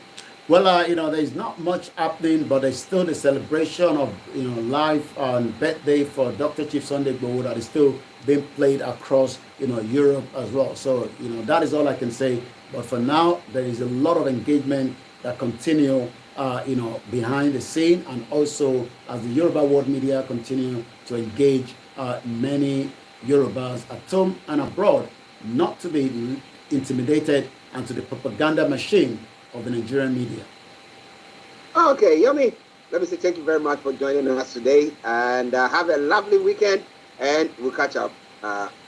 Well, there's not much happening, but there's still the celebration of, life and birthday for Dr. Chief Sunday Igboho that is still being played across, Europe as well. So, that is all I can say. But for now, there is a lot of engagement that continue, behind the scene, and also as the Yoruba world media continue to engage many Yorubas at home and abroad not to be intimidated and to the propaganda machine of the Nigerian media. Okay, Yomi, let me say thank you very much for joining us today, and have a lovely weekend, and we'll catch up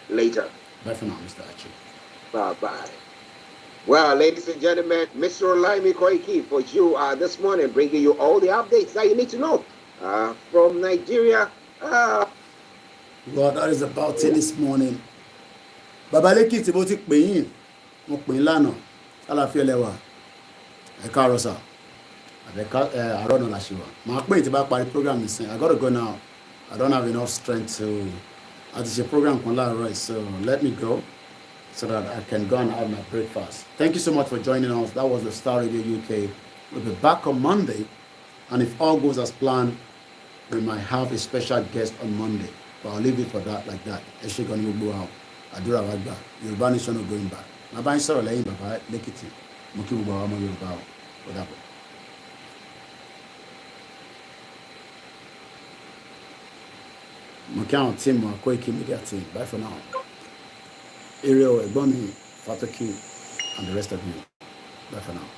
later. Bye for now, Mr. Archie. Bye-bye. Well, ladies and gentlemen, Mr. Olayomi Koiki for you this morning, bringing you all the updates that you need to know from Nigeria. Well, that is about it this morning. Babaleki tí mo ti pè yín, mo pè yín lánàá, àlàáfíà lẹ wà. Ẹ káàárọ̀ sà. Àárọ̀ náà la ṣe wà. Màá pè yín tí bá parí program nísìn. I gotta go now. I don't have enough strength to àti ṣe program kan láàárọ̀, so let me go so that I can go and have my breakfast. Thank you so much for joining us. That was the Starr Radio UK. We'll be back on Monday, and if all goes as planned, we might have a special guest on Monday. But I'll leave it for that like that. Eshe gonna go out. Adura wa gba. Yorùbá nation no going back. Ma bá yín sọ̀rọ̀ lẹ́yìn bàbá Lẹ́kìtì. Mo kí gbogbo àwọn ọmọ Yorùbá o. Ó dàbọ̀. Mo kí àwọn team Koikimedia team. Bye for now. Ariel, Ẹ̀gbọ́n mi, Fatoki, and the rest of you. Bye for now.